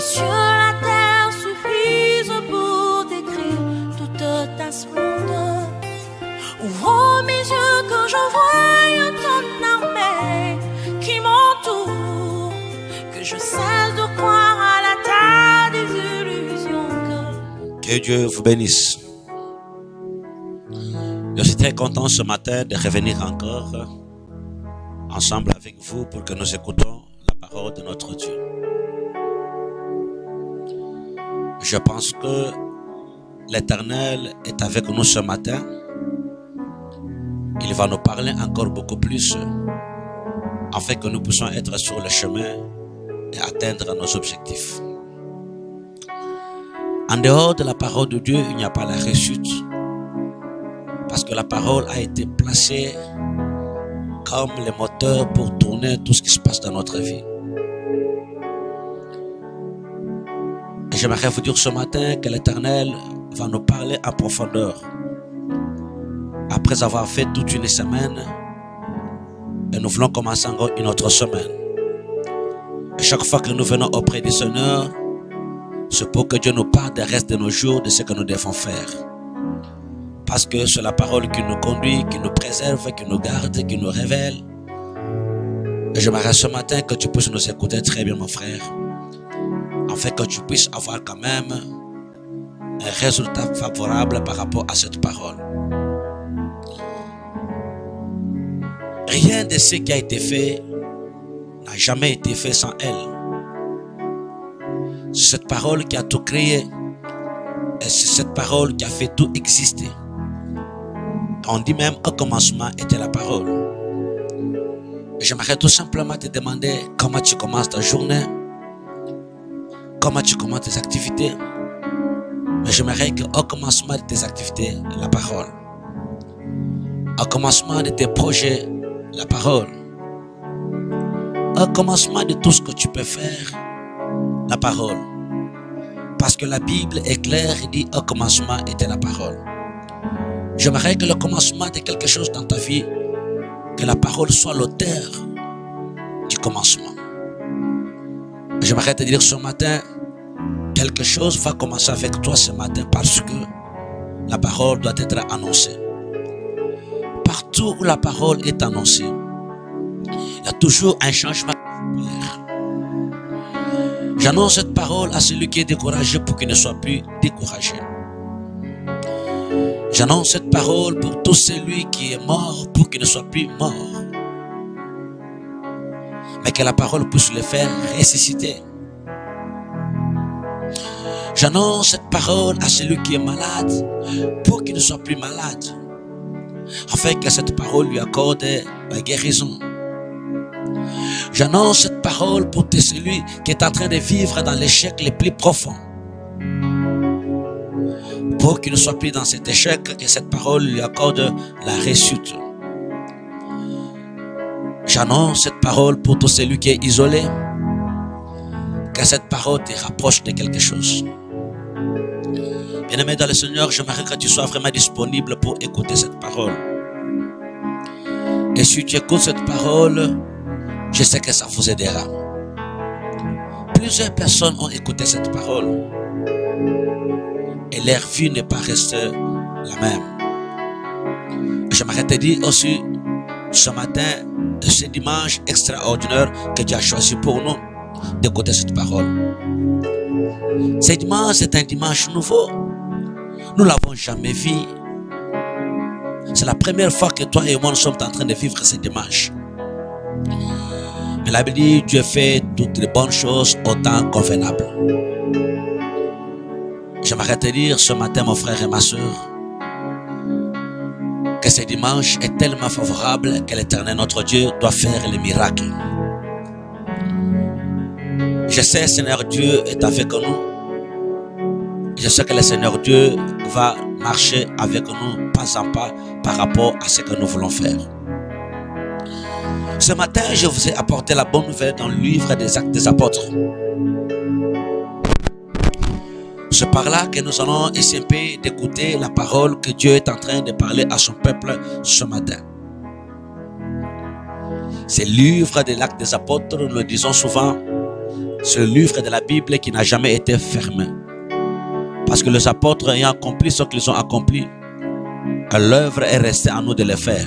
sur la terre suffisent pour décrire toute ta splendeur. Ouvre mes yeux que je voie ton armée qui m'entoure, que je cesse de croire à la terre des illusions. Que Dieu vous bénisse. Je suis très content ce matin de revenir encore ensemble avec vous pour que nous écoutons la parole de notre Dieu. Je pense que l'Éternel est avec nous ce matin. Il va nous parler encore beaucoup plus afin que nous puissions être sur le chemin et atteindre nos objectifs. En dehors de la parole de Dieu, il n'y a pas la réussite. Parce que la parole a été placée comme le moteur pour tourner tout ce qui se passe dans notre vie. Et j'aimerais vous dire ce matin que l'Éternel va nous parler en profondeur. Après avoir fait toute une semaine, et nous voulons commencer encore une autre semaine. Et chaque fois que nous venons auprès du Seigneur, c'est pour que Dieu nous parle du reste de nos jours, de ce que nous devons faire. Parce que c'est la parole qui nous conduit, qui nous préserve, qui nous garde, qui nous révèle. Et j'aimerais ce matin que tu puisses nous écouter très bien, mon frère, afin que tu puisses avoir quand même un résultat favorable par rapport à cette parole. Rien de ce qui a été fait n'a jamais été fait sans elle. C'est cette parole qui a tout créé et c'est cette parole qui a fait tout exister. On dit même au commencement était la parole. J'aimerais tout simplement te demander comment tu commences ta journée, comment tu commences tes activités. Mais j'aimerais qu'au commencement de tes activités, la parole. Au commencement de tes projets, la parole. Au commencement de tout ce que tu peux faire, la parole. Parce que la Bible est claire et dit au commencement était la parole. J'aimerais que le commencement de quelque chose dans ta vie, que la parole soit l'auteur du commencement. J'aimerais te dire ce matin, quelque chose va commencer avec toi ce matin parce que la parole doit être annoncée. Partout où la parole est annoncée, il y a toujours un changement. J'annonce cette parole à celui qui est découragé pour qu'il ne soit plus découragé. J'annonce cette parole pour tout celui qui est mort pour qu'il ne soit plus mort. Mais que la parole puisse le faire ressusciter. J'annonce cette parole à celui qui est malade pour qu'il ne soit plus malade. Afin que cette parole lui accorde la guérison. J'annonce cette parole pour tout celui qui est en train de vivre dans l'échec le plus profond. Pour qu'il ne soit plus dans cet échec, que cette parole lui accorde la réussite. J'annonce cette parole pour tout celui qui est isolé. Que cette parole te rapproche de quelque chose. Bien-aimé dans le Seigneur, j'aimerais que tu sois vraiment disponible pour écouter cette parole. Et si tu écoutes cette parole, je sais que ça vous aidera. Plusieurs personnes ont écouté cette parole. Et leur vie n'est pas restée la même. J'aimerais te dire aussi ce matin, de ce dimanche extraordinaire que Dieu a choisi pour nous, d'écouter cette parole. Ce dimanche, c'est un dimanche nouveau. Nous ne l'avons jamais vu. C'est la première fois que toi et moi nous sommes en train de vivre ce dimanche. Mais la Bible dit, Dieu fait toutes les bonnes choses au temps convenable. J'aimerais te dire ce matin, mon frère et ma soeur, que ce dimanche est tellement favorable que l'Éternel, notre Dieu, doit faire les miracles. Je sais, Seigneur Dieu est avec nous. Je sais que le Seigneur Dieu va marcher avec nous pas en pas par rapport à ce que nous voulons faire. Ce matin, je vous ai apporté la bonne nouvelle dans le livre des Actes des Apôtres. C'est par là que nous allons essayer d'écouter la parole que Dieu est en train de parler à son peuple ce matin. Ce livre de l'Acte des Apôtres, nous le disons souvent, C'est le livre de la Bible qui n'a jamais été fermé. Parce que les apôtres ayant accompli ce qu'ils ont accompli, l'œuvre est restée à nous de le faire.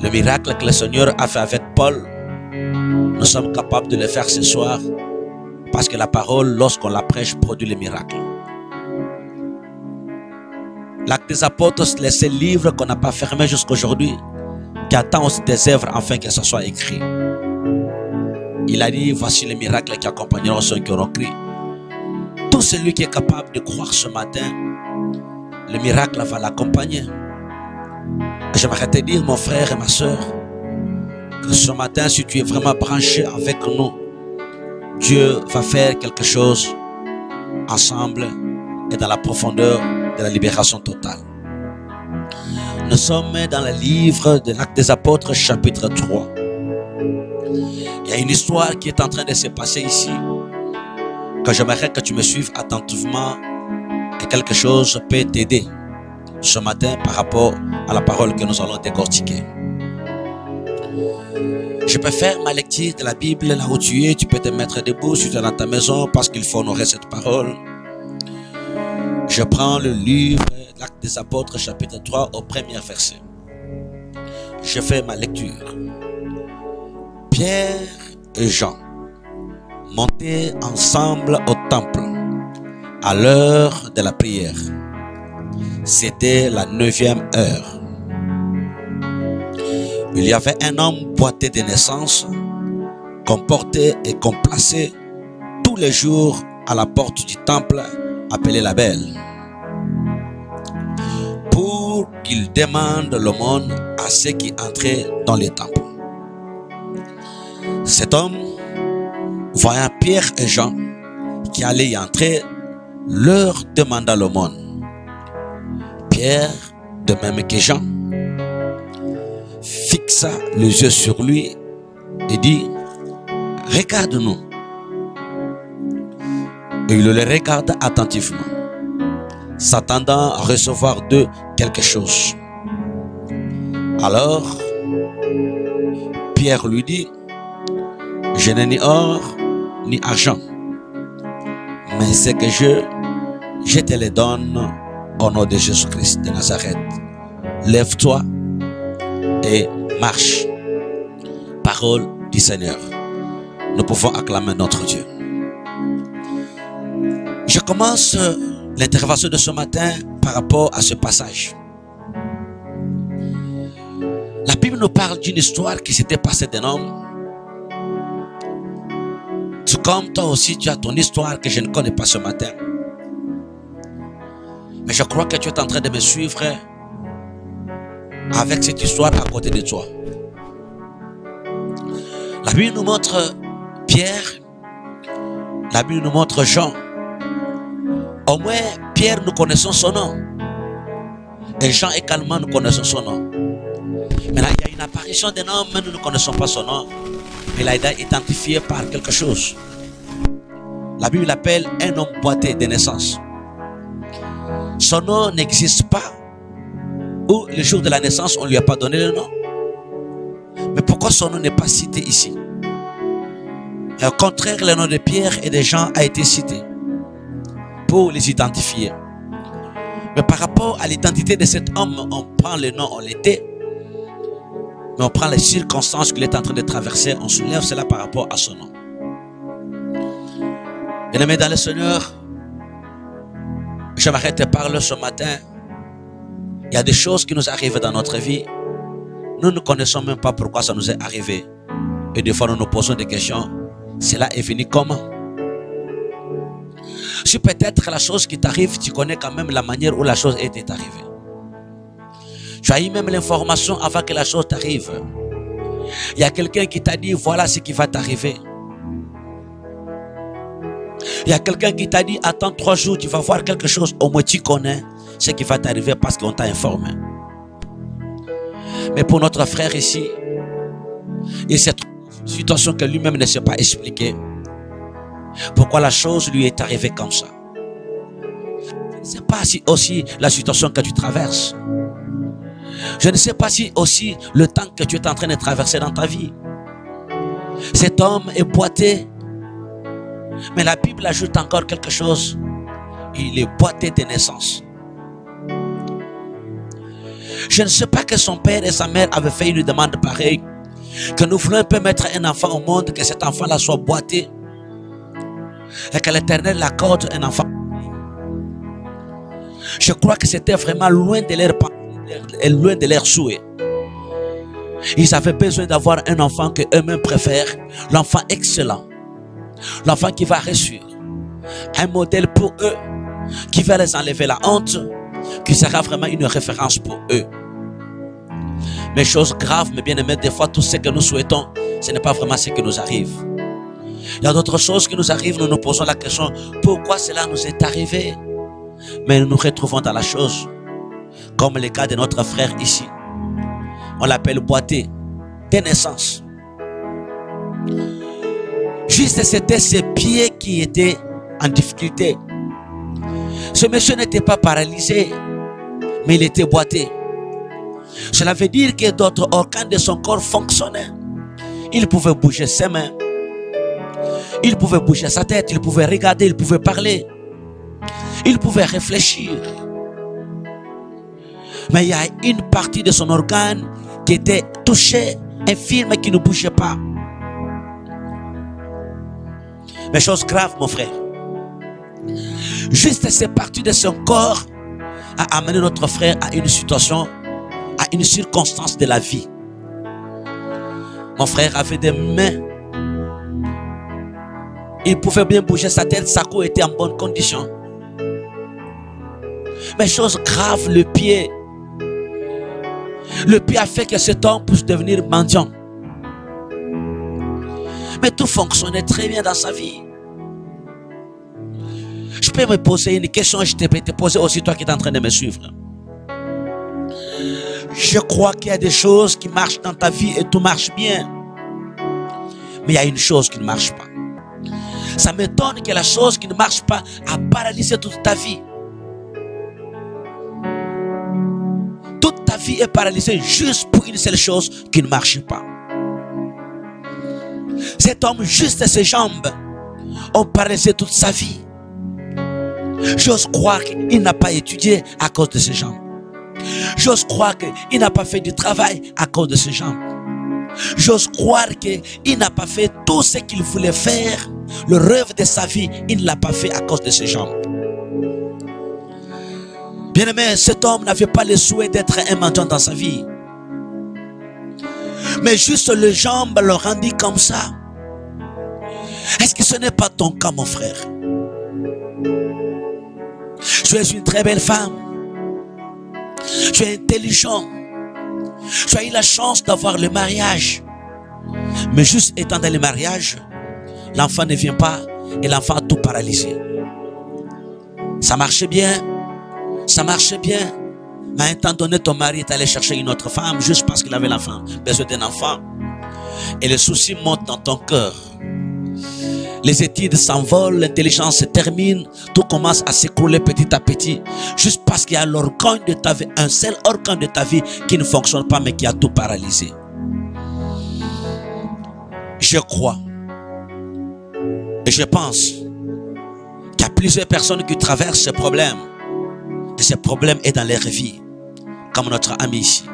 Le miracle que le Seigneur a fait avec Paul, nous sommes capables de le faire ce soir. Parce que la parole, lorsqu'on la prêche, produit les miracles. L'Acte des Apôtres, c'est le seul livre qu'on n'a pas fermé jusqu'à aujourd'hui, qui attend aussi des œuvres afin que ce soit écrit. Il a dit, voici les miracles qui accompagneront ceux qui auront crié. Tout celui qui est capable de croire ce matin, le miracle va l'accompagner. J'aimerais te dire, mon frère et ma soeur, que ce matin, si tu es vraiment branché avec nous, Dieu va faire quelque chose ensemble et dans la profondeur de la libération totale. Nous sommes dans le livre de l'Acte des Apôtres, chapitre 3. Il y a une histoire qui est en train de se passer ici, que j'aimerais que tu me suives attentivement, et quelque chose peut t'aider ce matin par rapport à la parole que nous allons décortiquer. Je peux faire ma lecture de la Bible là où tu es. Tu peux te mettre debout si tu es dans ta maison parce qu'il faut honorer cette parole. Je prends le livre de l'Acte des Apôtres, chapitre 3, au premier verset. Je fais ma lecture. Pierre et Jean montaient ensemble au temple à l'heure de la prière. C'était la 9e heure. Il y avait un homme boité de naissance qu'on portait et qu'on plaçait tous les jours à la porte du temple appelé la Belle, pour qu'il demande l'aumône à ceux qui entraient dans les temples. Cet homme, voyant Pierre et Jean qui allaient y entrer, leur demanda l'aumône. Pierre, de même que Jean, fixa les yeux sur lui et dit, regarde-nous. Et il le regarda attentivement, s'attendant à recevoir d'eux quelque chose. Alors, Pierre lui dit, je n'ai ni or ni argent, mais ce que je te le donne au nom de Jésus-Christ de Nazareth. Lève-toi et marche. Parole du Seigneur. Nous pouvons acclamer notre Dieu. Je commence l'intervention de ce matin par rapport à ce passage. La Bible nous parle d'une histoire qui s'était passée d'un homme. Tout comme toi aussi, tu as ton histoire que je ne connais pas ce matin. Mais je crois que tu es en train de me suivre avec cette histoire à côté de toi. La Bible nous montre Pierre, la Bible nous montre Jean. Au moins, Pierre, nous connaissons son nom. Et Jean également, nous connaissons son nom. Maintenant, il y a une apparition d'un homme, mais nous ne connaissons pas son nom. Il a été identifié par quelque chose. La Bible l'appelle un homme boité de naissance. Son nom n'existe pas. Ou le jour de la naissance, on ne lui a pas donné le nom. Mais pourquoi son nom n'est pas cité ici? Et au contraire, le nom de Pierre et de Jean a été cité pour les identifier. Mais par rapport à l'identité de cet homme, on prend le nom, on l'était. Mais on prend les circonstances qu'il est en train de traverser, on soulève cela par rapport à son nom. Bien-aimé dans le Seigneur, j'aimerais te parler ce matin. Il y a des choses qui nous arrivent dans notre vie. Nous ne connaissons même pas pourquoi ça nous est arrivé. Et des fois, nous nous posons des questions. Cela est venu comment? Si peut-être la chose qui t'arrive, tu connais quand même la manière où la chose était arrivée. Tu as eu même l'information avant que la chose t'arrive. Il y a quelqu'un qui t'a dit, voilà ce qui va t'arriver. Il y a quelqu'un qui t'a dit, attends 3 jours, tu vas voir quelque chose. Au moins tu connais ce qui va t'arriver parce qu'on t'a informé. Mais pour notre frère ici, il s'est trouvé dans une situation que lui-même ne sait pas expliquer. Pourquoi la chose lui est arrivée comme ça? Je ne sais pas si aussi la situation que tu traverses. Je ne sais pas si aussi le temps que tu es en train de traverser dans ta vie. Cet homme est boité Mais la Bible ajoute encore quelque chose. Il est boité de naissance. Je ne sais pas que son père et sa mère avaient fait une demande pareille. Que nous voulons un peu mettre un enfant au monde, que cet enfant-là soit boité. Et que l'Éternel l'accorde un enfant. Je crois que c'était vraiment loin de leur souhait. Ils avaient besoin d'avoir un enfant que eux-mêmes préfèrent. L'enfant excellent. L'enfant qui va réussir. Un modèle pour eux. Qui va les enlever la honte. Qui sera vraiment une référence pour eux. Mais chose grave, mais bien aimés, des fois tout ce que nous souhaitons, ce n'est pas vraiment ce qui nous arrive. Il y a d'autres choses qui nous arrivent, nous nous posons la question, pourquoi cela nous est arrivé? Mais nous nous retrouvons dans la chose, comme le cas de notre frère ici. On l'appelle boité, de naissance. Juste c'était ses pieds qui étaient en difficulté. Ce monsieur n'était pas paralysé, mais il était boité. Cela veut dire que d'autres organes de son corps fonctionnaient. Il pouvait bouger ses mains. Il pouvait bouger sa tête. Il pouvait regarder. Il pouvait parler. Il pouvait réfléchir. Mais il y a une partie de son organe qui était touchée, infirme et qui ne bougeait pas. Mais chose grave, mon frère. Juste ces parties de son corps a amené notre frère à une situation, à une circonstance de la vie. Mon frère avait des mains. Il pouvait bien bouger sa tête, sa cou était en bonne condition. Mais chose grave, le pied. Le pied a fait que cet homme puisse devenir mendiant. Mais tout fonctionnait très bien dans sa vie. Je peux me poser une question, je peux te poser aussi toi qui es en train de me suivre. Je crois qu'il y a des choses qui marchent dans ta vie et tout marche bien. Mais il y a une chose qui ne marche pas. Ça m'étonne que la chose qui ne marche pas a paralysé toute ta vie. Toute ta vie est paralysée juste pour une seule chose qui ne marche pas. Cet homme, juste ses jambes, ont paralysé toute sa vie. J'ose croire qu'il n'a pas étudié à cause de ses jambes. J'ose croire qu'il n'a pas fait du travail à cause de ses jambes. J'ose croire qu'il n'a pas fait tout ce qu'il voulait faire. Le rêve de sa vie, il ne l'a pas fait à cause de ses jambes. Bien aimé, cet homme n'avait pas le souhait d'être un mendiant dans sa vie. Mais juste les jambes le rendit comme ça. Est-ce que ce n'est pas ton cas, mon frère? Tu es une très belle femme. Tu es intelligent. Tu as eu la chance d'avoir le mariage. Mais juste étant dans le mariage, l'enfant ne vient pas et l'enfant a tout paralysé. Ça marchait bien. Ça marchait bien. Mais à un temps donné, ton mari est allé chercher une autre femme juste parce qu'il avait besoin d'un enfant. Et le souci monte dans ton cœur. Les études s'envolent, l'intelligence se termine, tout commence à s'écrouler petit à petit, juste parce qu'il y a l'organe de ta vie, un seul organe de ta vie qui ne fonctionne pas mais qui a tout paralysé. Je crois et je pense qu'il y a plusieurs personnes qui traversent ce problème. Et ce problème est dans leur vie, comme notre ami ici.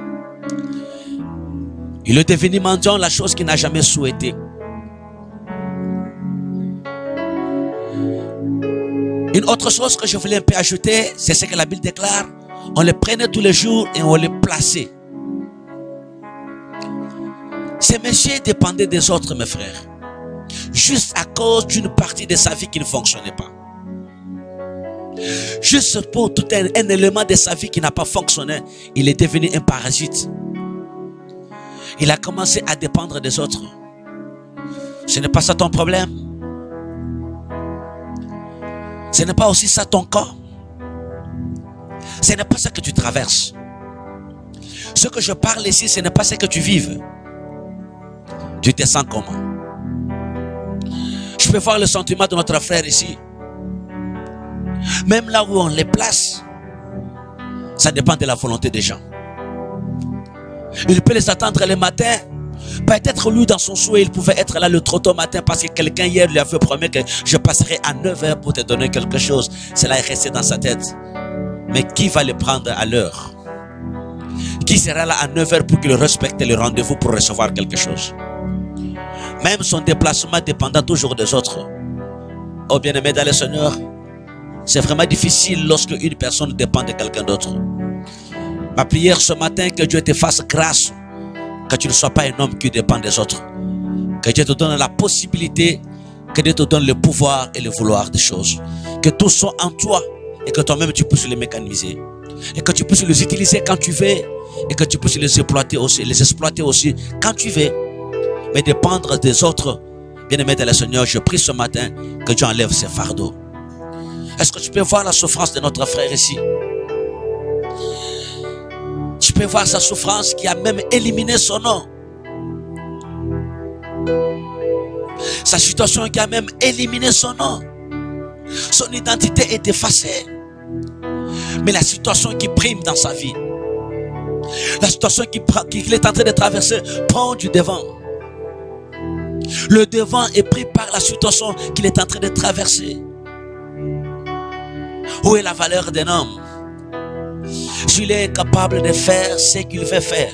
Il est devenu mendiant, la chose qu'il n'a jamais souhaité. Une autre chose que je voulais un peu ajouter, c'est ce que la Bible déclare. On les prenait tous les jours et on les plaçait. Ce monsieur dépendait des autres, mes frères. Juste à cause d'une partie de sa vie qui ne fonctionnait pas. Juste pour tout un élément de sa vie qui n'a pas fonctionné, il est devenu un parasite. Il a commencé à dépendre des autres. Ce n'est pas ça ton problème? Ce n'est pas aussi ça ton cas? Ce n'est pas ça que tu traverses. Ce que je parle ici, ce n'est pas ce que tu vives. Tu te sens comment? Je peux voir le sentiment de notre frère ici. Même là où on les place, ça dépend de la volonté des gens. Il peut les attendre le matin Peut-être lui dans son souhait, il pouvait être là le trop tôt matin parce que quelqu'un hier lui avait promis que je passerai à 9 h pour te donner quelque chose. Cela est resté dans sa tête. Mais qui va le prendre à l'heure? Qui sera là à 9 h pour qu'il respecte le rendez-vous pour recevoir quelque chose? Même son déplacement dépendant toujours des autres. Oh bien-aimé dans le Seigneur, c'est vraiment difficile lorsque une personne dépend de quelqu'un d'autre. Ma prière ce matin, que Dieu te fasse grâce, que tu ne sois pas un homme qui dépend des autres. Que Dieu te donne la possibilité, que Dieu te donne le pouvoir et le vouloir des choses. Que tout soit en toi et que toi-même tu puisses les mécaniser. Et que tu puisses les utiliser quand tu veux et que tu puisses les exploiter aussi quand tu veux. Mais dépendre des autres, bien-aimé de le Seigneur, je prie ce matin que Dieu enlève ces fardeaux. Est-ce que tu peux voir la souffrance de notre frère ici? Tu peux voir sa souffrance qui a même éliminé son nom. Sa situation qui a même éliminé son nom. Son identité est effacée. Mais la situation qui prime dans sa vie, la situation qu'il est en train de traverser prend du devant. Le devant est pris par la situation qu'il est en train de traverser. Où est la valeur d'un homme s'il est capable de faire ce qu'il veut faire?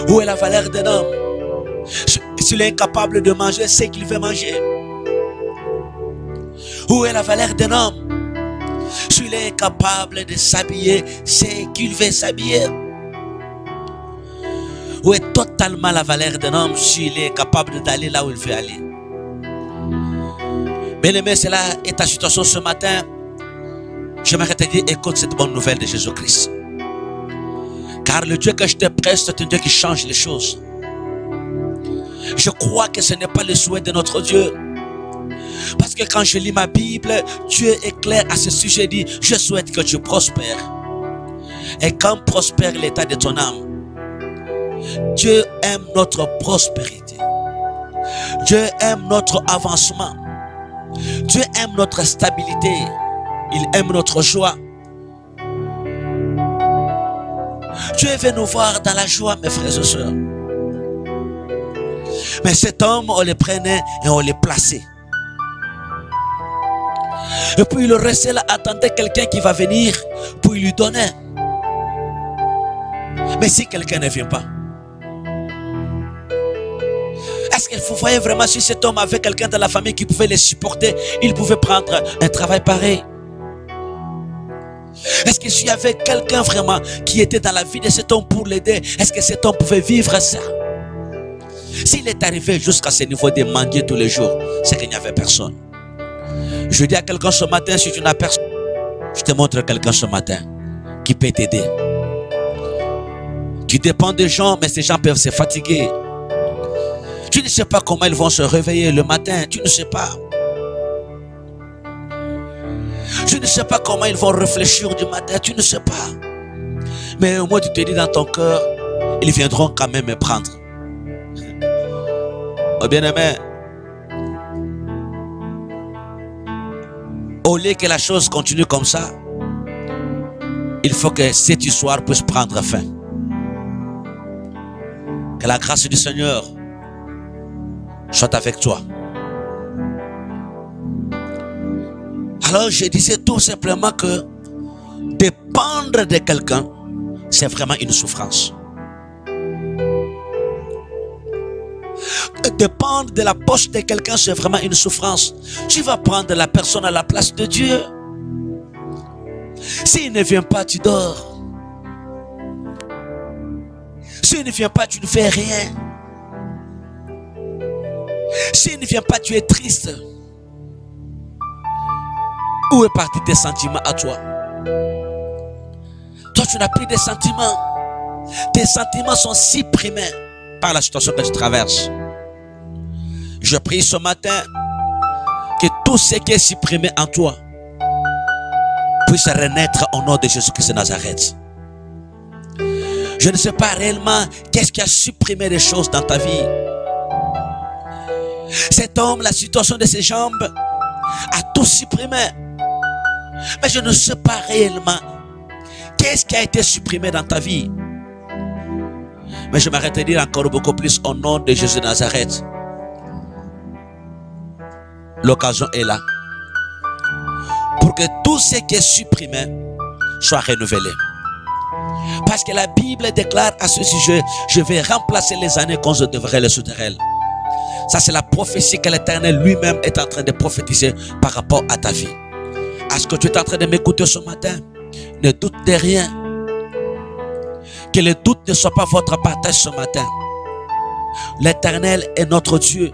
Où est la valeur d'un homme s'il est incapable de manger ce qu'il veut manger? Où est la valeur d'un homme s'il est incapable de s'habiller ce qu'il veut s'habiller? Où est totalement la valeur d'un homme s'il est capable d'aller là où il veut aller? Bien-aimé, cela est ta situation ce matin. J'aimerais te dire, écoute cette bonne nouvelle de Jésus-Christ. Car le Dieu que je te prête, c'est un Dieu qui change les choses. Je crois que ce n'est pas le souhait de notre Dieu. Parce que quand je lis ma Bible, Dieu est clair à ce sujet, dit, je souhaite que tu prospères. Et quand prospère l'état de ton âme, Dieu aime notre prospérité. Dieu aime notre avancement. Dieu aime notre stabilité. Il aime notre joie. Dieu veut nous voir dans la joie, mes frères et sœurs. Mais cet homme, on le prenait et on le plaçait. Et puis il restait là, attendait quelqu'un qui va venir pour lui donner. Mais si quelqu'un ne vient pas, est-ce que vous voyez vraiment si cet homme avait quelqu'un dans la famille qui pouvait les supporter, il pouvait prendre un travail pareil? Est-ce que s'il y avait quelqu'un vraiment qui était dans la vie de cet homme pour l'aider, est-ce que cet homme pouvait vivre ça? S'il est arrivé jusqu'à ce niveau de mendier tous les jours, c'est qu'il n'y avait personne. Je dis à quelqu'un ce matin, si tu n'as personne, je te montre quelqu'un ce matin qui peut t'aider. Tu dépends des gens, mais ces gens peuvent se fatiguer. Tu ne sais pas comment ils vont se réveiller le matin, tu ne sais pas. Tu ne sais pas comment ils vont réfléchir du matin, tu ne sais pas. Mais au moins tu te dis dans ton cœur, ils viendront quand même me prendre. Oh bien-aimé, au lieu que la chose continue comme ça, il faut que cette histoire puisse prendre fin. Que la grâce du Seigneur soit avec toi. Alors je disais tout simplement que dépendre de quelqu'un, c'est vraiment une souffrance. Dépendre de la poche de quelqu'un, c'est vraiment une souffrance. Tu vas prendre la personne à la place de Dieu. S'il ne vient pas, tu dors. S'il ne vient pas, tu ne fais rien. S'il ne vient pas, tu es triste. Où est parti tes sentiments à toi? Toi, tu n'as plus de sentiments. Tes sentiments sont supprimés par la situation que tu traverses. Je prie ce matin que tout ce qui est supprimé en toi puisse renaître au nom de Jésus-Christ de Nazareth. Je ne sais pas réellement qu'est-ce qui a supprimé les choses dans ta vie. Cet homme, la situation de ses jambes a tout supprimé. Mais je ne sais pas réellement qu'est-ce qui a été supprimé dans ta vie. Mais je m'arrête de dire encore beaucoup plus au nom de Jésus de Nazareth. L'occasion est là pour que tout ce qui est supprimé soit renouvelé. Parce que la Bible déclare à ce sujet, je vais remplacer les années quand je devrais les souterrains. Ça, c'est la prophétie que l'Éternel lui-même est en train de prophétiser par rapport à ta vie. Est-ce que tu es en train de m'écouter ce matin? Ne doute de rien. Que le doute ne soit pas votre partage ce matin. L'Éternel est notre Dieu.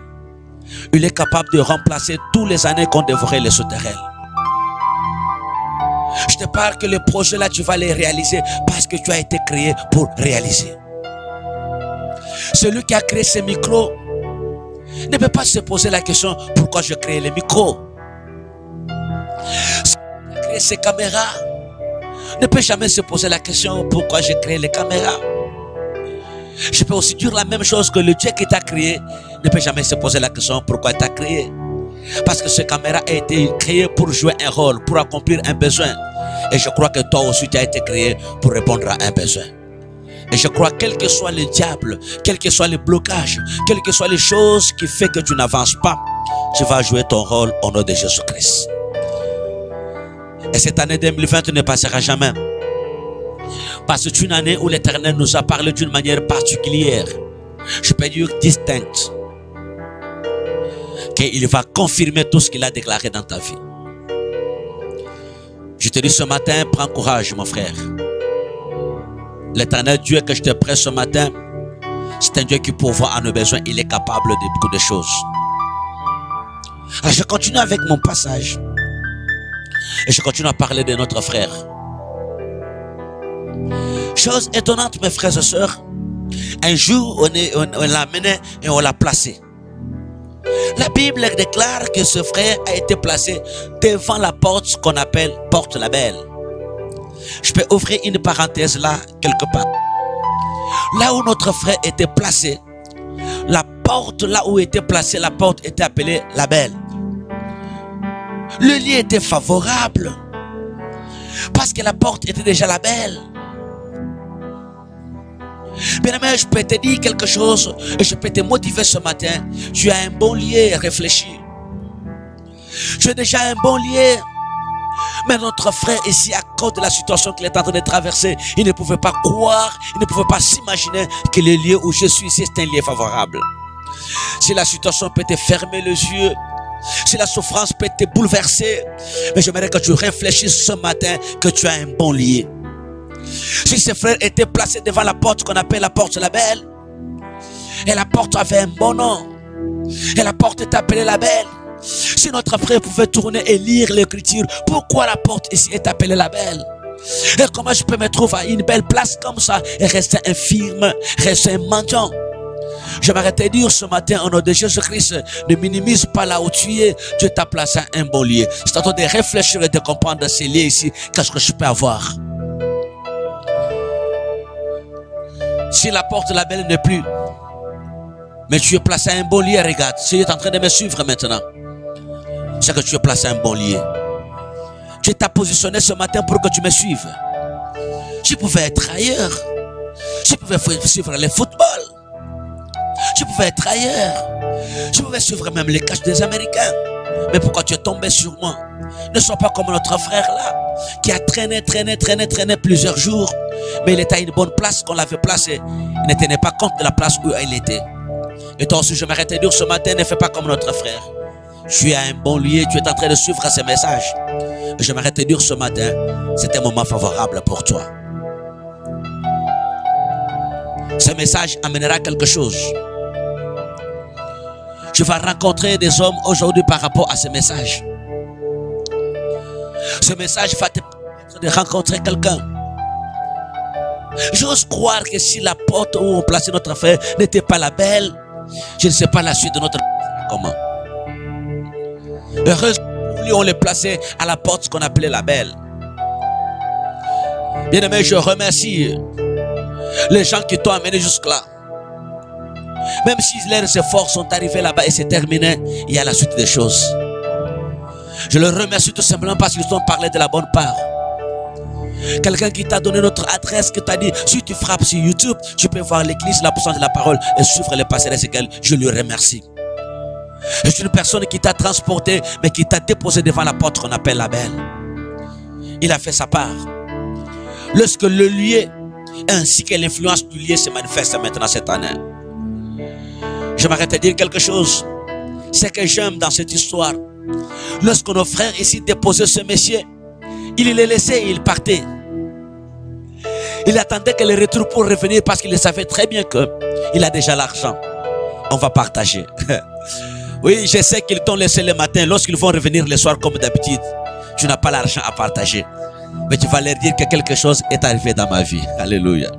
Il est capable de remplacer toutes les années qu'on devrait les souterrains. Je te parle que les projets là, tu vas les réaliser parce que tu as été créé pour réaliser. Celui qui a créé ces micros ne peut pas se poser la question pourquoi je crée les micros. Celui qui a créé ces caméras ne peut jamais se poser la question pourquoi j'ai créé les caméras. Je peux aussi dire la même chose que le Dieu qui t'a créé ne peut jamais se poser la question pourquoi il t'a créé. Parce que ces caméras a été créées pour jouer un rôle, pour accomplir un besoin. Et je crois que toi aussi tu as été créé pour répondre à un besoin. Et je crois quel que soit le diable, quel que soit les blocages, quelles que soient les choses qui font que tu n'avances pas, tu vas jouer ton rôle au nom de Jésus-Christ. Et cette année 2020 ne passera jamais. Parce que c'est une année où l'Éternel nous a parlé d'une manière particulière. Je peux dire distincte. Qu'il va confirmer tout ce qu'il a déclaré dans ta vie. Je te dis ce matin, prends courage mon frère. L'Éternel Dieu que je te prête ce matin, c'est un Dieu qui pourvoit à nos besoins. Il est capable de beaucoup de choses. Alors je continue avec mon passage. Et je continue à parler de notre frère. Chose étonnante mes frères et sœurs. Un jour on l'a amené et on l'a placé. La Bible déclare que ce frère a été placé devant la porte qu'on appelle porte la belle. Je peux ouvrir une parenthèse là, quelque part. Là où notre frère était placé, la porte là où était placée, la porte était appelée la belle. Le lieu était favorable parce que la porte était déjà la belle. Bien aimé, je peux te dire quelque chose et je peux te motiver ce matin. Tu as un bon lieu, réfléchis. Tu as déjà un bon lieu. Mais notre frère ici, à cause de la situation qu'il est en train de traverser, il ne pouvait pas croire, il ne pouvait pas s'imaginer que le lieu où je suis ici, c'est un lieu favorable. Si la situation peut te fermer les yeux, si la souffrance peut te bouleverser, mais j'aimerais que tu réfléchisses ce matin que tu as un bon lieu. Si ce frère était placé devant la porte qu'on appelle la porte la belle, et la porte avait un bon nom, et la porte est appelée la belle. Si notre frère pouvait tourner et lire l'écriture, pourquoi la porte ici est appelée la belle? Et comment je peux me trouver à une belle place comme ça et rester infirme, rester un mendiant? Je m'arrête de dire ce matin au nom de Jésus-Christ, ne minimise pas là où tu es. Dieu t'a placé à un bon lieu. C'est à toi de réfléchir et de comprendre ces lieux ici. Qu'est-ce que je peux avoir? Si la porte de la belle n'est plus, mais tu es placé à un bon lieu, regarde, si tu es en train de me suivre maintenant, c'est que tu es placé à un bon lieu. Tu t'es positionné ce matin pour que tu me suives. Tu pouvais être ailleurs. Tu pouvais suivre le football. Tu pouvais être ailleurs. Tu pouvais suivre même les catchs des Américains. Mais pourquoi tu es tombé sur moi? Ne sois pas comme notre frère là, qui a traîné plusieurs jours. Mais il était à une bonne place qu'on l'avait placé. Il ne tenait pas compte de la place où il était. Et toi aussi, je m'arrête de dire ce matin, ne fais pas comme notre frère. Tu es à un bon lieu, tu es en train de suivre ces messages. Et je m'arrête de dire ce matin, c'est un moment favorable pour toi. Ce message amènera quelque chose. Tu vas rencontrer des hommes aujourd'hui par rapport à ce message. Ce message va te permettre de rencontrer quelqu'un. J'ose croire que si la porte où on plaçait notre frère n'était pas la belle, je ne sais pas la suite de notre comment. Heureusement, on les plaçait à la porte qu'on appelait la belle. Bien aimé, je remercie les gens qui t'ont amené jusque-là. Même si leurs efforts sont arrivés là-bas et c'est terminé, il y a la suite des choses. Je les remercie tout simplement parce qu'ils ont parlé de la bonne part. Quelqu'un qui t'a donné notre adresse, qui t'a dit, si tu frappes sur YouTube, tu peux voir l'église, la puissance de la parole et suivre les passages lesquels je lui remercie. C'est une personne qui t'a transporté, mais qui t'a déposé devant la porte qu'on appelle la belle. Il a fait sa part. Lorsque le lieu ainsi que l'influence du lieu se manifeste maintenant cette année, j'aimerais te dire quelque chose. C'est que j'aime dans cette histoire. Lorsque nos frères ici déposaient ce monsieur, il les laissait et il partait. Il attendait que le retour pour revenir parce qu'il savait très bien qu'il a déjà l'argent. On va partager. Oui, je sais qu'ils t'ont laissé le matin. Lorsqu'ils vont revenir le soir comme d'habitude, tu n'as pas l'argent à partager. Mais tu vas leur dire que quelque chose est arrivé dans ma vie. Alléluia.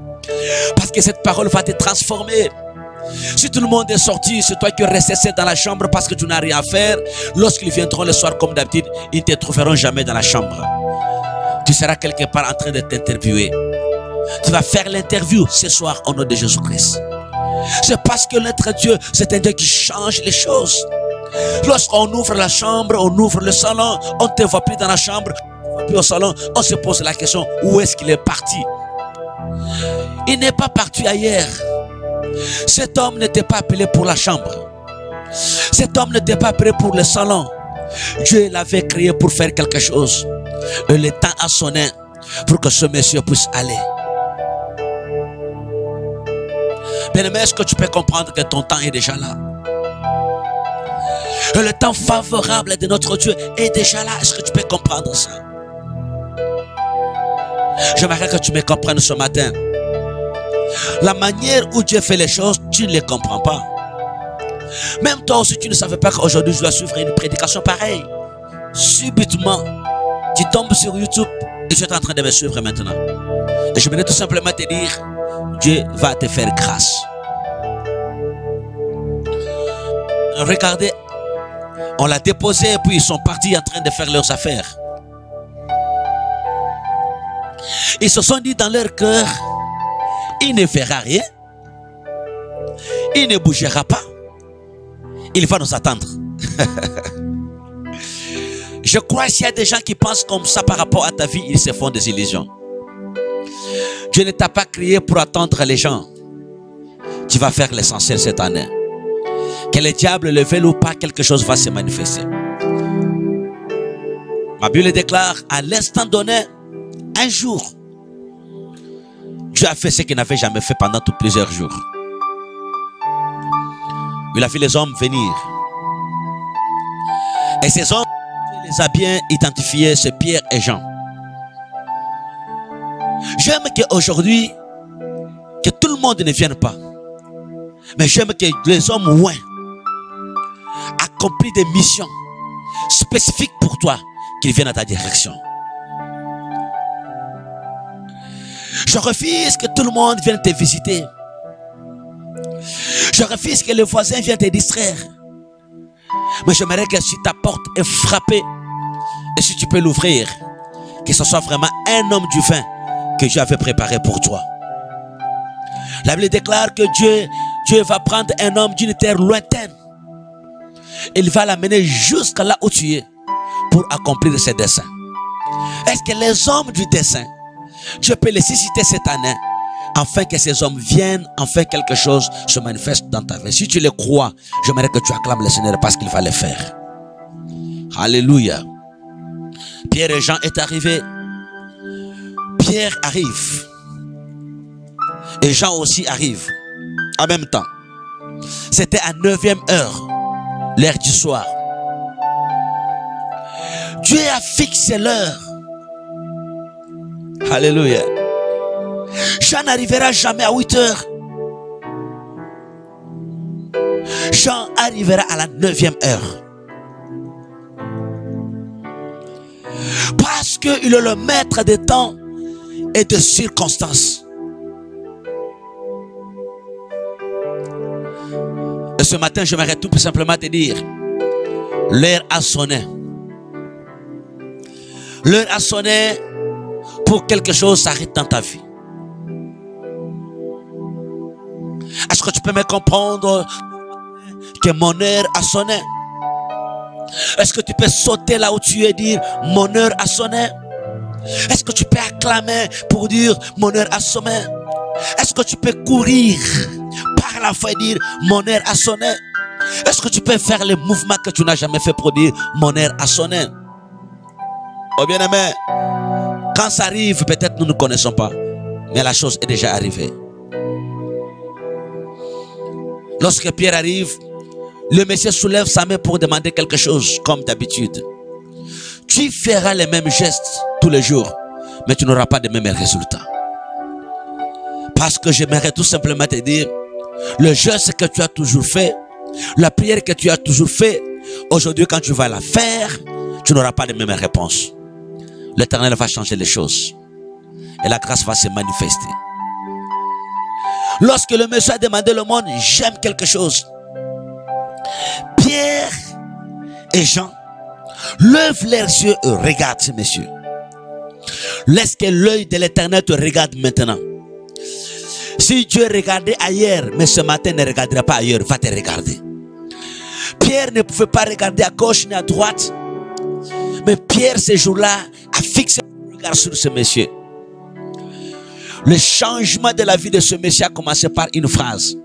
Parce que cette parole va te transformer. Si tout le monde est sorti, c'est toi qui restes seul dans la chambre parce que tu n'as rien à faire. Lorsqu'ils viendront le soir comme d'habitude, ils ne te trouveront jamais dans la chambre. Tu seras quelque part en train de t'interviewer. Tu vas faire l'interview ce soir au nom de Jésus-Christ. C'est parce que notre Dieu, c'est un Dieu qui change les choses. Lorsqu'on ouvre la chambre, on ouvre le salon, on ne te voit plus dans la chambre, on ne te voit plus au salon, on se pose la question, où est-ce qu'il est parti? Il n'est pas parti ailleurs. Cet homme n'était pas appelé pour la chambre. Cet homme n'était pas appelé pour le salon. Dieu l'avait créé pour faire quelque chose. Et le temps a sonné pour que ce monsieur puisse aller. Bien-aimé, est-ce que tu peux comprendre que ton temps est déjà là? Et le temps favorable de notre Dieu est déjà là. Est-ce que tu peux comprendre ça? J'aimerais que tu me comprennes ce matin. La manière où Dieu fait les choses, tu ne les comprends pas. Même toi aussi, tu ne savais pas qu'aujourd'hui je dois suivre une prédication pareille. Subitement, tu tombes sur YouTube et tu es en train de me suivre maintenant. Et je voulais tout simplement te dire, Dieu va te faire grâce. Regardez, on l'a déposé et puis ils sont partis en train de faire leurs affaires. Ils se sont dit dans leur cœur, il ne verra rien, il ne bougera pas, il va nous attendre. Je crois qu'il y a des gens qui pensent comme ça par rapport à ta vie, ils se font des illusions. Dieu ne t'a pas créé pour attendre les gens. Tu vas faire l'essentiel cette année. Que le diable le veuille ou pas, quelque chose va se manifester. Ma Bible déclare, à l'instant donné, un jour, Dieu a fait ce qu'il n'avait jamais fait pendant plusieurs jours. Il a vu les hommes venir. Et ces hommes, il les a bien identifiés, c'est Pierre et Jean. J'aime qu'aujourd'hui, que tout le monde ne vienne pas. Mais j'aime que les hommes ouins accomplissent des missions spécifiques pour toi, qu'ils viennent à ta direction. Je refuse que tout le monde vienne te visiter. Je refuse que les voisins viennent te distraire. Mais j'aimerais que si ta porte est frappée, et si tu peux l'ouvrir, que ce soit vraiment un homme du vin que Dieu avait préparé pour toi. La Bible déclare que Dieu va prendre un homme d'une terre lointaine. Il va l'amener jusqu'à là où tu es pour accomplir ses desseins. Est-ce que les hommes du dessein, Dieu peut les susciter cette année afin que ces hommes viennent, afin que quelque chose se manifeste dans ta vie? Si tu le crois, j'aimerais que tu acclames le Seigneur parce qu'il va le faire. Alléluia. Pierre et Jean est arrivé. Pierre arrive. Et Jean aussi arrive. En même temps. C'était à 9e heure. L'heure du soir. Dieu a fixé l'heure. Alléluia. Jean n'arrivera jamais à 8 heures. Jean arrivera à la 9e heure. Parce qu'il est le maître des temps et des circonstances. Et ce matin, j'aimerais tout simplement te dire, l'heure a sonné. L'heure a sonné pour quelque chose s'arrête dans ta vie. Est-ce que tu peux me comprendre que mon heure a sonné? Est-ce que tu peux sauter là où tu es et dire mon heure a sonné? Est-ce que tu peux acclamer pour dire mon heure a sonné? Est-ce que tu peux courir par la foi et dire mon heure a sonné? Est-ce que tu peux faire les mouvements que tu n'as jamais fait pour dire mon heure a sonné? Oh bien-aimé, quand ça arrive, peut-être nous ne connaissons pas, mais la chose est déjà arrivée. Lorsque Pierre arrive, le Messie soulève sa main pour demander quelque chose, comme d'habitude. Tu feras les mêmes gestes tous les jours, mais tu n'auras pas de mêmes résultats. Parce que j'aimerais tout simplement te dire, le geste que tu as toujours fait, la prière que tu as toujours fait, aujourd'hui quand tu vas la faire, tu n'auras pas de mêmes réponses. L'Éternel va changer les choses. Et la grâce va se manifester. Lorsque le Messie a demandé le monde, j'aime quelque chose. Pierre et Jean lèvent leurs yeux et regardent ce monsieur. Laisse que l'œil de l'Éternel te regarde maintenant. Si Dieu regardait ailleurs, mais ce matin ne regardera pas ailleurs, va te regarder. Pierre ne pouvait pas regarder à gauche ni à droite. Mais Pierre, ce jour-là, a fixé le regard sur ce monsieur. Le changement de la vie de ce monsieur a commencé par une phrase.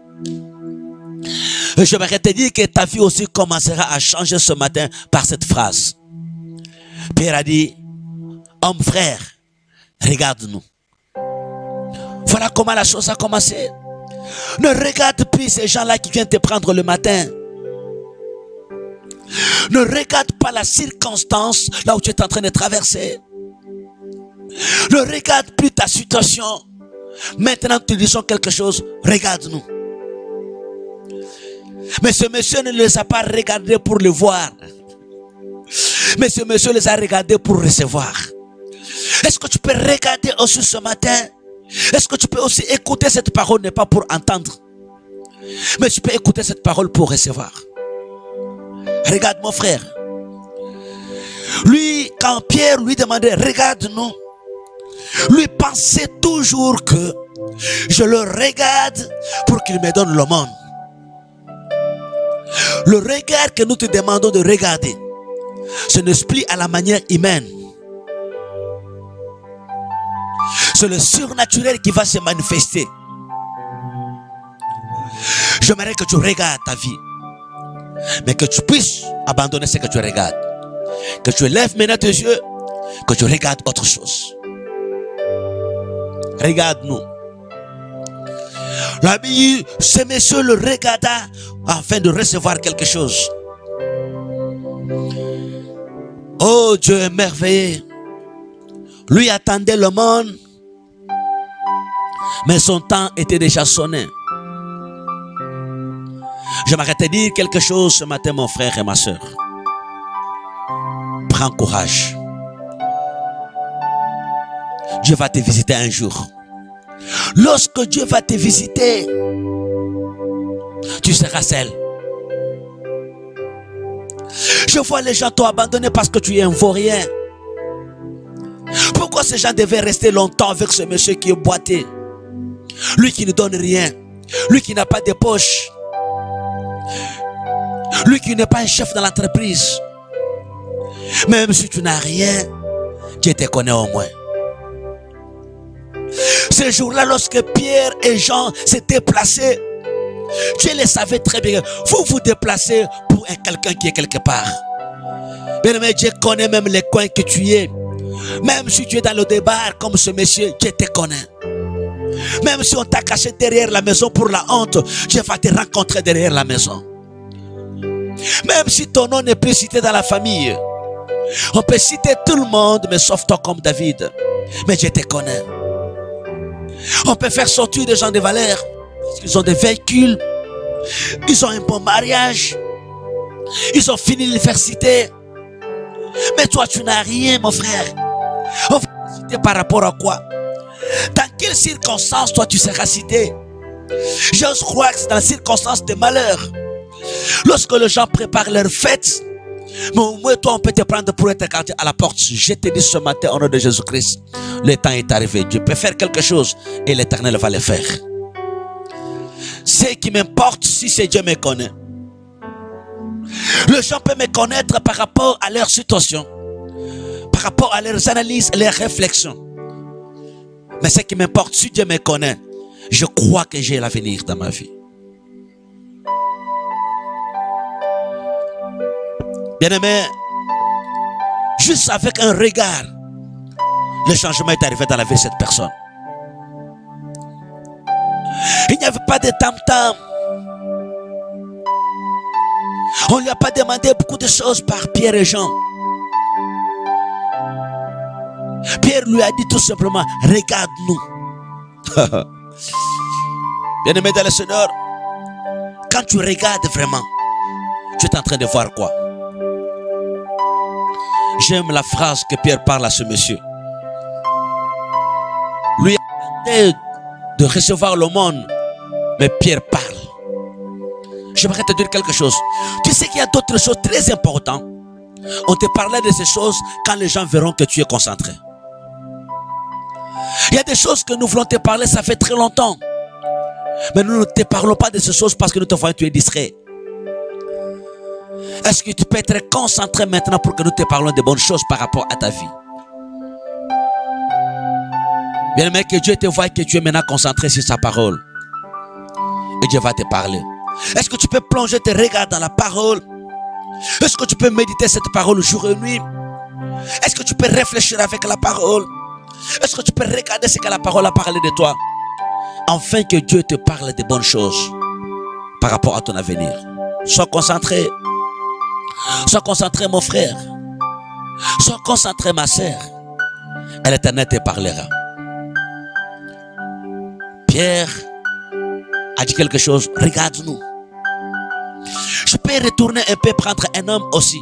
Et je voudrais te dire que ta vie aussi commencera à changer ce matin par cette phrase. Pierre a dit, homme frère, regarde-nous. Voilà comment la chose a commencé. Ne regarde plus ces gens-là qui viennent te prendre le matin. Ne regarde pas la circonstance là où tu es en train de traverser. Ne regarde plus ta situation. Maintenant te disons quelque chose, regarde-nous. Mais ce monsieur ne les a pas regardés pour le voir. Mais ce monsieur les a regardés pour recevoir. Est-ce que tu peux regarder aussi ce matin? Est-ce que tu peux aussi écouter cette parole, n'est pas pour entendre, mais tu peux écouter cette parole pour recevoir. Regarde mon frère. Lui, quand Pierre lui demandait, regarde-nous, lui pensait toujours que je le regarde pour qu'il me donne le monde. Le regard que nous te demandons de regarder, ce n'est plus à la manière humaine. C'est le surnaturel qui va se manifester. J'aimerais que tu regardes ta vie, mais que tu puisses abandonner ce que tu regardes. Que tu lèves maintenant tes yeux, que tu regardes autre chose. Regarde-nous. L'ami, ce monsieur le regarda afin de recevoir quelque chose. Oh, Dieu est merveilleux. Lui attendait le monde, mais son temps était déjà sonné. J'aimerais te dire quelque chose ce matin, mon frère et ma soeur. Prends courage. Dieu va te visiter un jour. Lorsque Dieu va te visiter, tu seras seul. Je vois les gens t'ont abandonné parce que tu es un vaurien. Pourquoi ces gens devaient rester longtemps avec ce monsieur qui est boité? Lui qui ne donne rien. Lui qui n'a pas de poche. Lui qui n'est pas un chef dans l'entreprise. Même si tu n'as rien, Dieu te connaît au moins. Ce jour-là, lorsque Pierre et Jean s'étaient placés, Dieu les savait très bien. Vous vous déplacez pour quelqu'un qui est quelque part. Mais Dieu connaît même les coins que tu es. Même si tu es dans le débat comme ce monsieur, Dieu te connaît. Même si on t'a caché derrière la maison pour la honte, Dieu va te rencontrer derrière la maison. Même si ton nom n'est plus cité dans la famille, on peut citer tout le monde, mais sauf toi comme David. Mais Dieu te connaît. On peut faire sortir des gens de valeur. Ils ont des véhicules. Ils ont un bon mariage. Ils ont fini l'université. Mais toi, tu n'as rien, mon frère. On va te citer par rapport à quoi? Dans quelles circonstances, toi, tu seras cité? J'ose croire que c'est dans les circonstances de malheur. Lorsque les gens préparent leur fête, mais au moins, toi, on peut te prendre pour être gardé à la porte. Je te dis ce matin, au nom de Jésus-Christ, le temps est arrivé. Dieu peut faire quelque chose et l'Éternel va le faire. Ce qui m'importe, si c'est Dieu me connaît. Les gens peuvent me connaître par rapport à leur situation. par rapport à leurs analyses, leurs réflexions. Mais ce qui m'importe, si Dieu me connaît, je crois que j'ai l'avenir dans ma vie. Bien-aimé, juste avec un regard, le changement est arrivé dans la vie de cette personne. Il n'y avait pas de tam-tam. On ne lui a pas demandé beaucoup de choses par Pierre et Jean. Pierre lui a dit tout simplement, regarde-nous. Bien-aimé dans le Seigneur, quand tu regardes vraiment, tu es en train de voir quoi? J'aime la phrase que Pierre parle à ce monsieur. Lui a demandé de recevoir l'aumône, mais Pierre parle. J'aimerais te dire quelque chose. Tu sais qu'il y a d'autres choses très importantes. On te parlait de ces choses quand les gens verront que tu es concentré. Il y a des choses que nous voulons te parler, ça fait très longtemps. Mais nous ne te parlons pas de ces choses parce que nous te voyons tu es distrait. Est-ce que tu peux être concentré maintenant pour que nous te parlons de bonnes choses par rapport à ta vie? Bien aimé, que Dieu te voie et que tu es maintenant concentré sur sa parole. Et Dieu va te parler. Est-ce que tu peux plonger tes regards dans la parole? Est-ce que tu peux méditer cette parole jour et nuit? Est-ce que tu peux réfléchir avec la parole? Est-ce que tu peux regarder ce que la parole a parlé de toi? Afin que Dieu te parle de bonnes choses par rapport à ton avenir. Sois concentré. Sois concentré mon frère. Sois concentré ma sœur. Et l'Éternel te parlera. Pierre a dit quelque chose. Regarde-nous. Je peux retourner un peu prendre un homme aussi.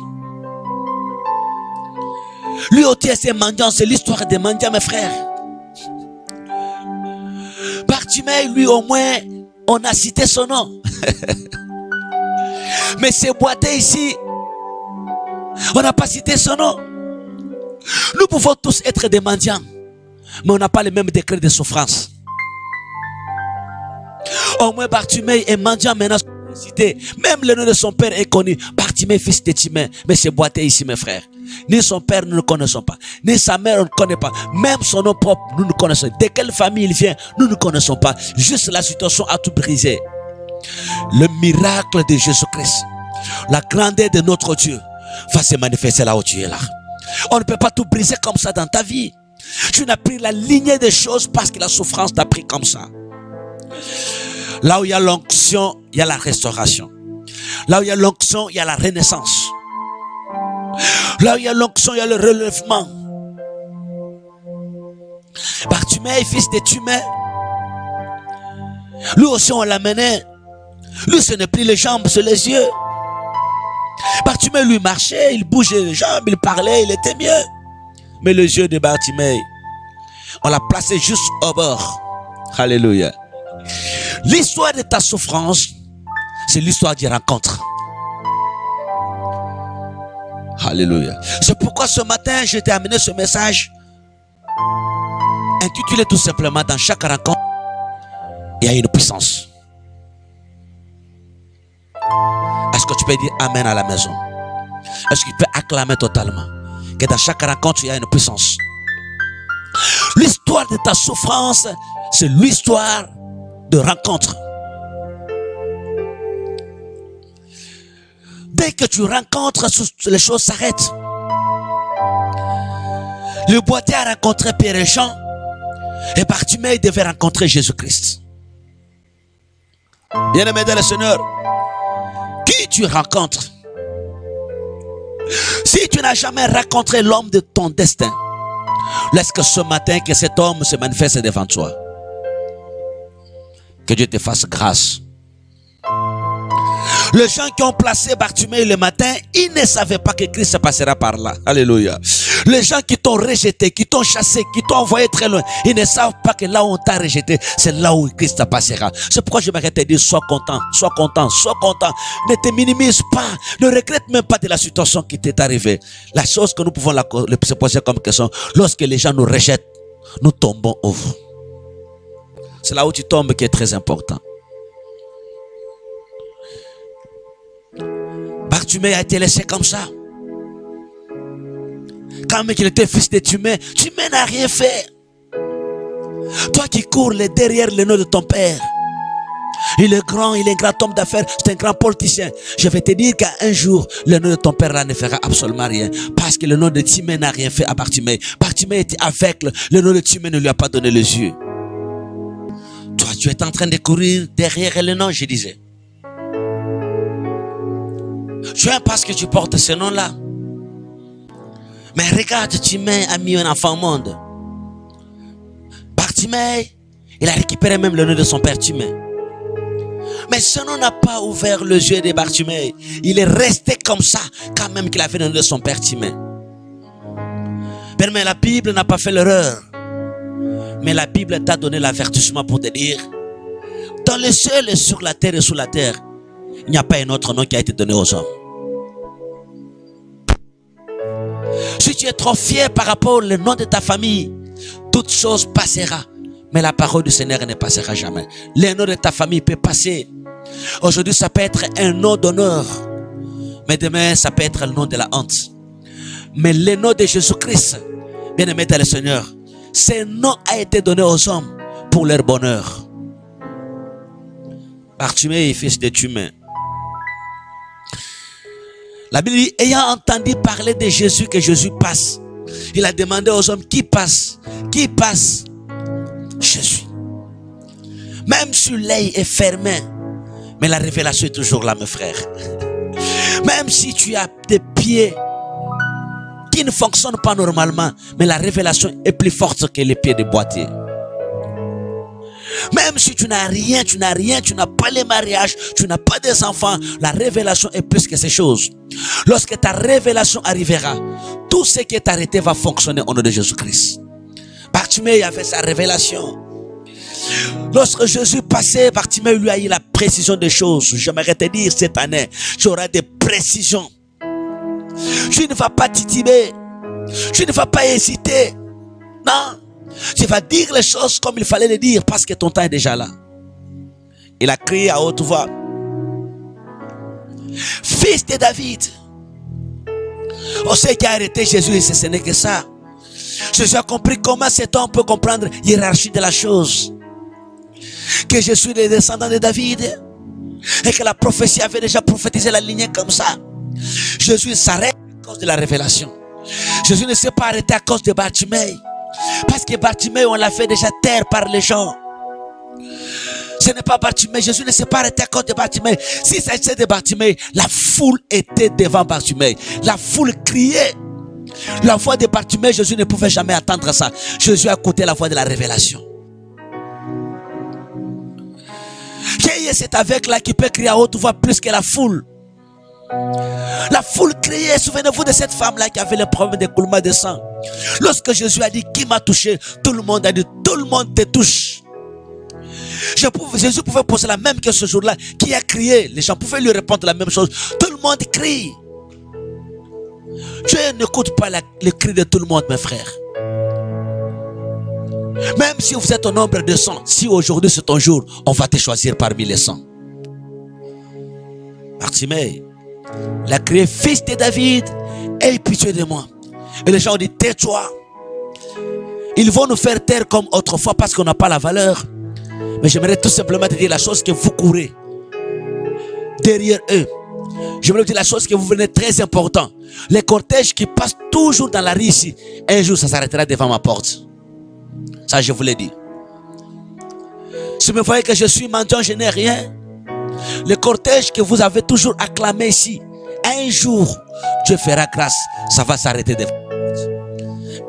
Lui aussi c'est mendiant. C'est l'histoire des mendiants mes frères. Bartimée lui au moins on a cité son nom. Mais ces boiteux ici, on n'a pas cité son nom. Nous pouvons tous être des mendiants, mais on n'a pas le même degré de souffrance. Au moins Bartimée est mendiant maintenant. Même le nom de son père est connu. Bartimée, fils de Timée. Mais c'est boiteux ici mes frères. Ni son père nous ne connaissons pas. Ni sa mère on ne connaît pas. Même son nom propre nous ne connaissons pas. De quelle famille il vient nous ne connaissons pas. Juste la situation a tout brisé. Le miracle de Jésus-Christ, la grandeur de notre Dieu va se manifester là où tu es là. On ne peut pas tout briser comme ça dans ta vie. Tu n'as pris la lignée des choses parce que la souffrance t'a pris comme ça. Là où il y a l'onction, il y a la restauration. Là où il y a l'onction, il y a la renaissance. Là où il y a l'onction, il y a le relèvement. Bartimée, fils de Timée, lui aussi on l'amenait. Lui ce n'est plus les jambes, c'est les yeux. Bartimée lui marchait, il bougeait les jambes, il parlait, il était mieux. Mais les yeux de Bartimée, on l'a placé juste au bord. Alléluia. L'histoire de ta souffrance, c'est l'histoire d'une rencontre. Alléluia. C'est pourquoi ce matin, je t'ai amené ce message intitulé tout simplement dans chaque rencontre, il y a une puissance. Est-ce que tu peux dire Amen à la maison? Est-ce que tu peux acclamer totalement que dans chaque rencontre, il y a une puissance? L'histoire de ta souffrance, c'est l'histoire de rencontre. Dès que tu rencontres, les choses s'arrêtent. Le boiteux a rencontré Pierre et Jean, et Bartimée devait rencontrer Jésus-Christ. Bien-aimé dans le Seigneur, qui tu rencontres? Si tu n'as jamais rencontré l'homme de ton destin, laisse que ce matin que cet homme se manifeste devant toi. Que Dieu te fasse grâce. Les gens qui ont placé Bartimée le matin, ils ne savaient pas que Christ passera par là. Alléluia. Les gens qui t'ont rejeté, qui t'ont chassé, qui t'ont envoyé très loin, ils ne savent pas que là où on t'a rejeté, c'est là où Christ passera. C'est pourquoi je m'arrête de dire, sois content, sois content, sois content. Ne te minimise pas, ne regrette même pas de la situation qui t'est arrivée. La chose que nous pouvons se poser comme question, lorsque les gens nous rejettent, nous tombons où? C'est là où tu tombes qui est très important. Bartimée a été laissé comme ça. Quand même qu'il était fils de Timée n'a rien fait. Toi qui cours derrière le nom de ton père. Il est grand homme d'affaires, c'est un grand politicien. Je vais te dire qu'un jour, le nom de ton père là ne fera absolument rien. Parce que le nom de Timée n'a rien fait à Bartimée. Bartimée était aveugle, le nom de Timée ne lui a pas donné les yeux. Toi, tu es en train de courir derrière le nom, je disais. Tu aimes parce que tu portes ce nom-là. Mais regarde, Timée a mis un enfant au monde. Bartimée, il a récupéré même le nom de son père Timée. Mais ce nom n'a pas ouvert les yeux de Bartimée. Il est resté comme ça, quand même qu'il avait le nom de son père Timée. Mais la Bible n'a pas fait l'erreur. Mais la Bible t'a donné l'avertissement pour te dire, dans le ciel et sur la terre et sous la terre, il n'y a pas un autre nom qui a été donné aux hommes. Si tu es trop fier par rapport au nom de ta famille, toute chose passera. Mais la parole du Seigneur ne passera jamais. Le nom de ta famille peut passer. Aujourd'hui, ça peut être un nom d'honneur. Mais demain, ça peut être le nom de la honte. Mais le nom de Jésus-Christ, bien-aimé dans le Seigneur, ce nom a été donné aux hommes pour leur bonheur. Bartimée est fils de Timée. La Bible dit, ayant entendu parler de Jésus, que Jésus passe, il a demandé aux hommes, qui passe? Qui passe? Jésus. Même si l'œil est fermé, mais la révélation est toujours là, mes frères. Même si tu as des pieds qui ne fonctionnent pas normalement, mais la révélation est plus forte que les pieds des boîtiers. Même si tu n'as rien, tu n'as pas les mariages, tu n'as pas des enfants, la révélation est plus que ces choses. Lorsque ta révélation arrivera, tout ce qui est arrêté va fonctionner au nom de Jésus-Christ. Bartimée avait sa révélation. Lorsque Jésus passait, Bartimée lui a eu la précision des choses. J'aimerais te dire cette année, tu auras des précisions. Tu ne vas pas tituber. Tu ne vas pas hésiter. Non. Tu vas dire les choses comme il fallait les dire parce que ton temps est déjà là. Il a crié à haute voix, fils de David. On sait qui a arrêté Jésus et ce n'est que ça. Jésus a compris comment cet homme peut comprendre la hiérarchie de la chose. Que je suis le descendant de David et que la prophétie avait déjà prophétisé la lignée comme ça. Jésus s'arrête à cause de la révélation. Jésus ne s'est pas arrêté à cause de Bartimée. Parce que Bartimée, on l'a fait déjà taire par les gens. Ce n'est pas Bartimée. Jésus ne s'est pas arrêté à cause de Bartimée. Si ça était de Bartimée, la foule était devant Bartimée. La foule criait. La voix de Bartimée, Jésus ne pouvait jamais attendre ça. Jésus a écouté la voix de la révélation. Qui est cet aveugle-là qui peut crier à haute voix plus que la foule? La foule criait. Souvenez-vous de cette femme-là qui avait le problème d'écoulement de sang. Lorsque Jésus a dit, qui m'a touché? Tout le monde a dit, tout le monde te touche. Jésus pouvait poser la même question ce jour-là. Qui a crié? Les gens pouvaient lui répondre la même chose. Tout le monde crie. Dieu n'écoute pas le cri de tout le monde, mes frères. Même si vous êtes au nombre de 100, si aujourd'hui c'est ton jour, on va te choisir parmi les 100. Bartimée, il a crié, fils de David, aie pitié de moi. Et les gens ont dit, tais-toi. Ils vont nous faire taire comme autrefois parce qu'on n'a pas la valeur. Mais j'aimerais tout simplement te dire la chose que vous courez derrière eux. J'aimerais te dire la chose que vous venez très important. Les cortèges qui passent toujours dans la rue ici, un jour ça s'arrêtera devant ma porte. Ça je vous l'ai dit. Si vous me voyez que je suis mendiant, je n'ai rien. Le cortège que vous avez toujours acclamé ici, un jour Dieu fera grâce, ça va s'arrêter devant.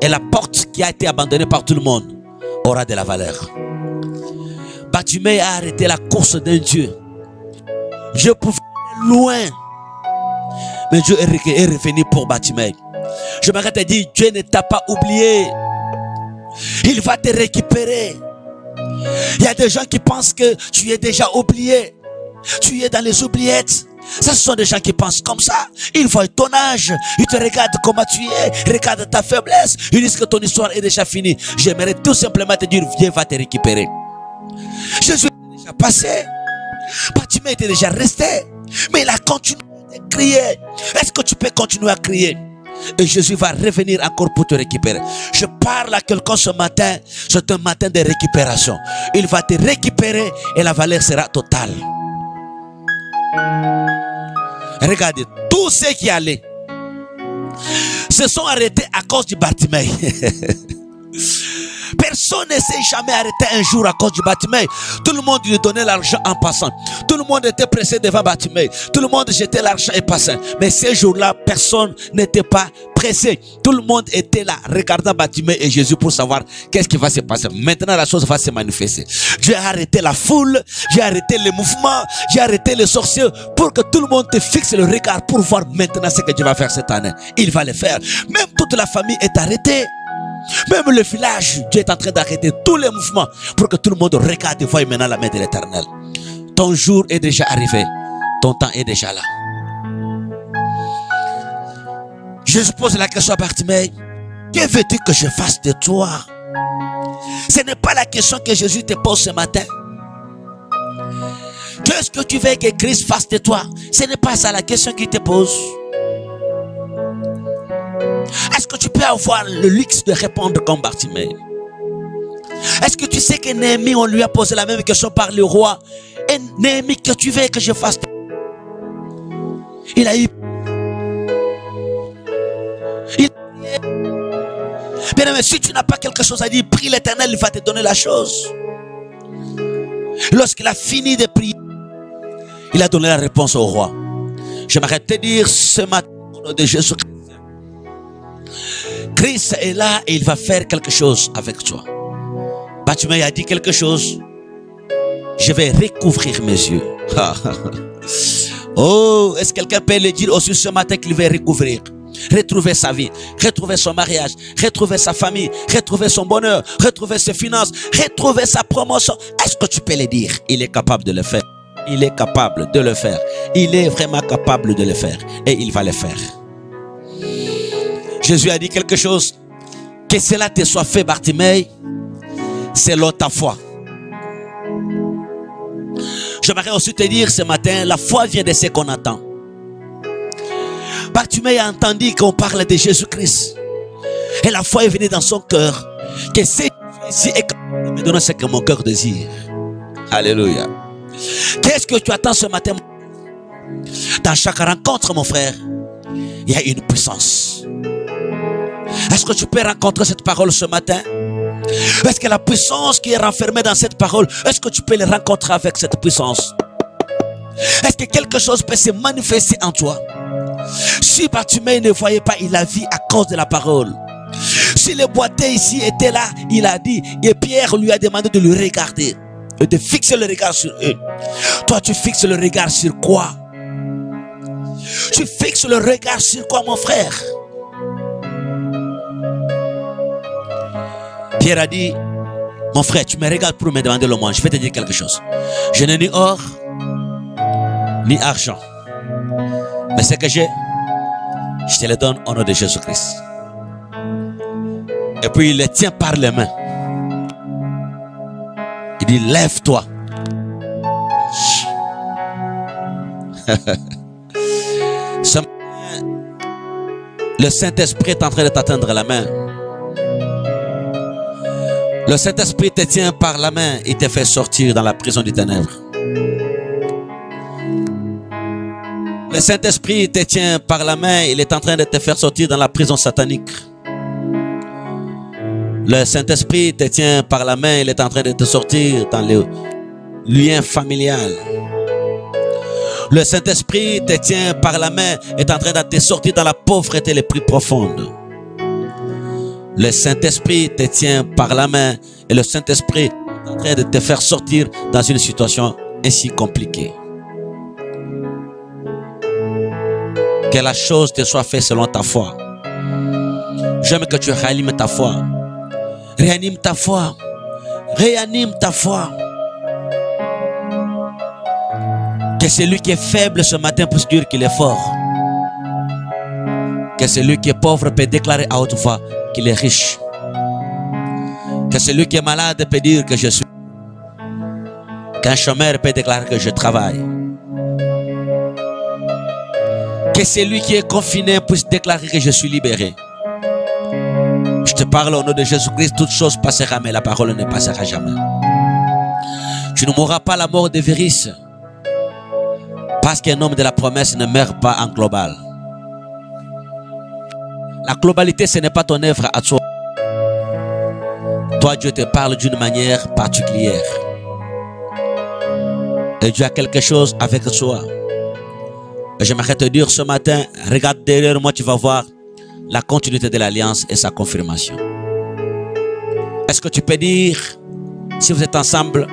Et la porte qui a été abandonnée par tout le monde aura de la valeur. Bartimée a arrêté la course d'un Dieu. Dieu pouvait aller loin, mais Dieu est revenu pour Bartimée. Je m'arrête de dire, Dieu ne t'a pas oublié. Il va te récupérer. Il y a des gens qui pensent que tu es déjà oublié. Tu es dans les oubliettes. Ça, ce sont des gens qui pensent comme ça. Ils voient ton âge. Ils te regardent comment tu es. Regardent ta faiblesse. Ils disent que ton histoire est déjà finie. J'aimerais tout simplement te dire, Dieu va te récupérer. Jésus est déjà passé. Bartimée était déjà resté. Mais il a continué de crier. Est-ce que tu peux continuer à crier? Et Jésus va revenir encore pour te récupérer. Je parle à quelqu'un ce matin. C'est un matin de récupération. Il va te récupérer et la valeur sera totale. Regardez, tous ceux qui allaient se sont arrêtés à cause du Bartimée. Personne ne s'est jamais arrêté un jour à cause du Bartimée. Tout le monde lui donnait l'argent en passant. Tout le monde était pressé devant Bartimée. Tout le monde jetait l'argent et passait. Mais ces jours-là, personne n'était pas pressé. Tout le monde était là, regardant Bartimée et Jésus pour savoir qu'est-ce qui va se passer. Maintenant, la chose va se manifester. J'ai arrêté la foule, j'ai arrêté les mouvements, j'ai arrêté les sorciers pour que tout le monde te fixe le regard pour voir maintenant ce que Dieu va faire cette année. Il va le faire. Même toute la famille est arrêtée. Même le village, Dieu est en train d'arrêter tous les mouvements pour que tout le monde regarde et voie maintenant la main de l'Éternel. Ton jour est déjà arrivé. Ton temps est déjà là. Je pose la question à Bartimée. Que veux-tu que je fasse de toi? Ce n'est pas la question que Jésus te pose ce matin. Qu'est-ce que tu veux que Christ fasse de toi? Ce n'est pas ça la question qu'il te pose. Est-ce que tu peux avoir le luxe de répondre comme Bartimée? Est-ce que tu sais que Néhémie, on lui a posé la même question par le roi? Et Néhémie, que tu veux que je fasse? Il a eu... Bien aimé, si tu n'as pas quelque chose à dire, prie l'Éternel, il va te donner la chose. Lorsqu'il a fini de prier, il a donné la réponse au roi. J'aimerais te dire ce matin, au nom de Jésus-Christ, Christ est là et il va faire quelque chose avec toi. Bartimée a dit quelque chose. Je vais recouvrir mes yeux. Oh, est-ce que quelqu'un peut le dire aussi ce matin qu'il va recouvrir? Retrouver sa vie, retrouver son mariage, retrouver sa famille, retrouver son bonheur, retrouver ses finances, retrouver sa promotion. Est-ce que tu peux le dire? Il est capable de le faire. Il est capable de le faire. Il est vraiment capable de le faire. Et il va le faire. Jésus a dit quelque chose. Que cela te soit fait, Bartimée, selon ta foi. J'aimerais aussi te dire ce matin, la foi vient de ce qu'on attend. Bartimée a entendu qu'on parle de Jésus-Christ. Et la foi est venue dans son cœur. Que c'est ici et de me donner ce que mon cœur désire. Alléluia. Qu'est-ce que tu attends ce matin? Dans chaque rencontre, mon frère, il y a une puissance. Est-ce que tu peux rencontrer cette parole ce matin? Est-ce que la puissance qui est renfermée dans cette parole, est-ce que tu peux le rencontrer avec cette puissance? Est-ce que quelque chose peut se manifester en toi? Si Bartimée ne voyait pas, il a vu à cause de la parole. Si les boiteux ici étaient là, il a dit, et Pierre lui a demandé de le regarder, et de fixer le regard sur eux. Toi, tu fixes le regard sur quoi? Tu fixes le regard sur quoi, mon frère? Pierre a dit, mon frère, tu me regardes pour me demander le moins. Je vais te dire quelque chose. Je n'ai ni or, ni argent. Mais ce que j'ai, je te le donne au nom de Jésus-Christ. Et puis il le tient par les mains. Il dit, lève-toi. Ce matin, le Saint-Esprit est en train de t'atteindre la main. Le Saint-Esprit te tient par la main et te fait sortir dans la prison du ténèbre. Le Saint-Esprit te tient par la main, il est en train de te faire sortir dans la prison satanique. Le Saint-Esprit te tient par la main, il est en train de te sortir dans le lien familial. Le Saint-Esprit te tient par la main, est en train de te sortir dans la pauvreté les plus profondes. Le Saint-Esprit te tient par la main et le Saint-Esprit est en train de te faire sortir dans une situation ainsi compliquée. Que la chose te soit faite selon ta foi. J'aime que tu réanimes ta foi. Réanime ta foi. Réanime ta foi. Que celui qui est faible ce matin puisse dire qu'il est fort. Que celui qui est pauvre peut déclarer à haute voix qu'il est riche. Que celui qui est malade peut dire que je suis. Qu'un chômeur peut déclarer que je travaille. Que celui qui est confiné puisse déclarer que je suis libéré. Je te parle au nom de Jésus-Christ, toute chose passera, mais la parole ne passera jamais. Tu ne mourras pas la mort de virus, parce qu'un homme de la promesse ne meurt pas en global. La globalité, ce n'est pas ton œuvre à toi. Toi, Dieu te parle d'une manière particulière. Et Dieu a quelque chose avec toi. Et j'aimerais te dire ce matin, regarde derrière moi, tu vas voir la continuité de l'alliance et sa confirmation. Est-ce que tu peux dire, si vous êtes ensemble,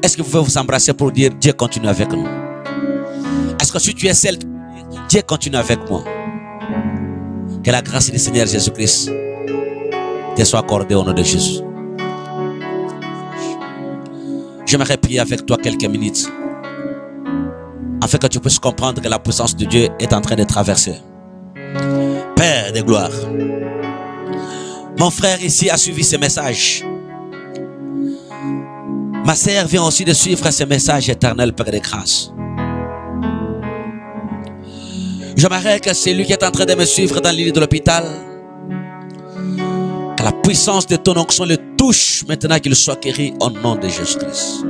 est-ce que vous pouvez vous embrasser pour dire Dieu continue avec nous? Est-ce que si tu es seul, Dieu continue avec moi? Que la grâce du Seigneur Jésus-Christ te soit accordée au nom de Jésus. J'aimerais prier avec toi quelques minutes, afin que tu puisses comprendre que la puissance de Dieu est en train de traverser. Père de gloire, mon frère ici a suivi ce message. Ma sœur vient aussi de suivre ce message éternel, Père de grâce. J'aimerais que celui qui est en train de me suivre dans l'île de l'hôpital, que la puissance de ton onction le touche maintenant, qu'il soit guéri au nom de Jésus-Christ.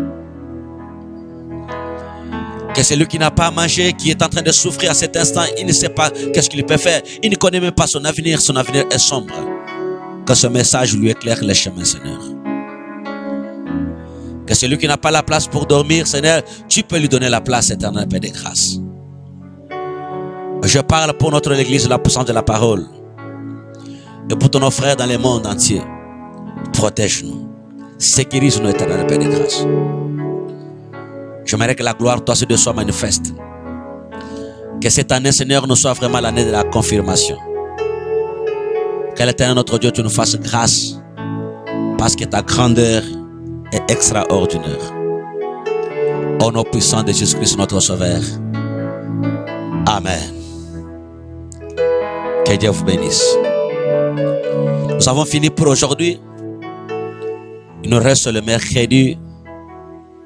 Que celui qui n'a pas mangé, qui est en train de souffrir à cet instant, il ne sait pas qu'est-ce qu'il peut faire. Il ne connaît même pas son avenir est sombre. Que ce message lui éclaire les chemins, Seigneur. Que celui qui n'a pas la place pour dormir, Seigneur, tu peux lui donner la place, éternelle Père de grâce. Je parle pour notre Église, la puissance de la parole. Et pour tous nos frères dans le monde entier. Protège-nous. Sécurise-nous, éternel Père de grâce. J'aimerais que la gloire de Dieu soit manifeste. Que cette année, Seigneur, nous soit vraiment l'année de la confirmation. Que l'Éternel, notre Dieu, tu nous fasses grâce. Parce que ta grandeur est extraordinaire. Au nom puissant de Jésus-Christ, notre Sauveur. Amen. Que Dieu vous bénisse. Nous avons fini pour aujourd'hui. Il nous reste le mercredi,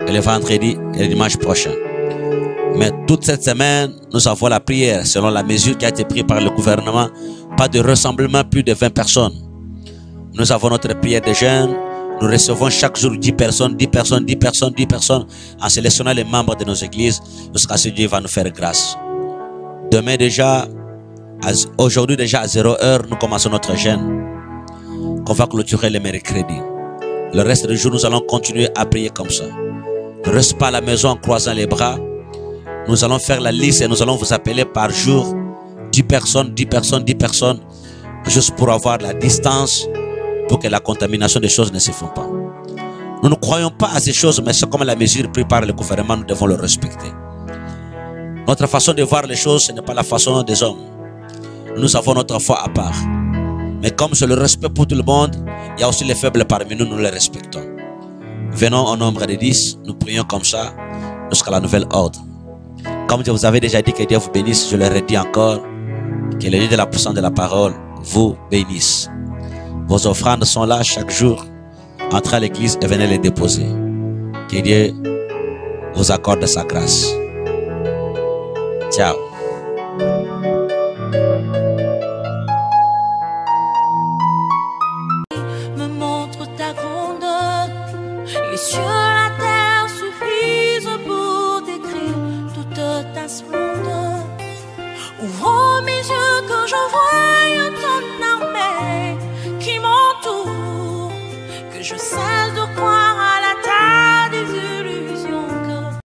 et le vendredi et le dimanche prochain. Mais toute cette semaine, nous avons la prière selon la mesure qui a été prise par le gouvernement. Pas de rassemblement, plus de 20 personnes. Nous avons notre prière de jeûne. Nous recevons chaque jour 10 personnes, 10 personnes, 10 personnes, 10 personnes, en sélectionnant les membres de nos églises jusqu'à ce que Dieu va nous faire grâce. Demain déjà, aujourd'hui déjà à 0h, nous commençons notre jeûne qu'on va clôturer le mercredi. Le reste du jour, nous allons continuer à prier comme ça. Ne reste pas à la maison en croisant les bras. Nous allons faire la liste et nous allons vous appeler par jour 10 personnes, 10 personnes, 10 personnes, juste pour avoir la distance, pour que la contamination des choses ne se fasse pas. Nous ne croyons pas à ces choses, mais c'est comme la mesure prise par le gouvernement, nous devons le respecter. Notre façon de voir les choses, ce n'est pas la façon des hommes. Nous avons notre foi à part. Mais comme c'est le respect pour tout le monde, il y a aussi les faibles parmi nous, nous les respectons. Venons au nombre de 10, nous prions comme ça jusqu'à la nouvelle ordre. Comme je vous avais déjà dit que Dieu vous bénisse, je le redis encore, que le Dieu de la puissance de la parole vous bénisse. Vos offrandes sont là chaque jour. Entrez à l'église et venez les déposer. Que Dieu vous accorde sa grâce. Ciao.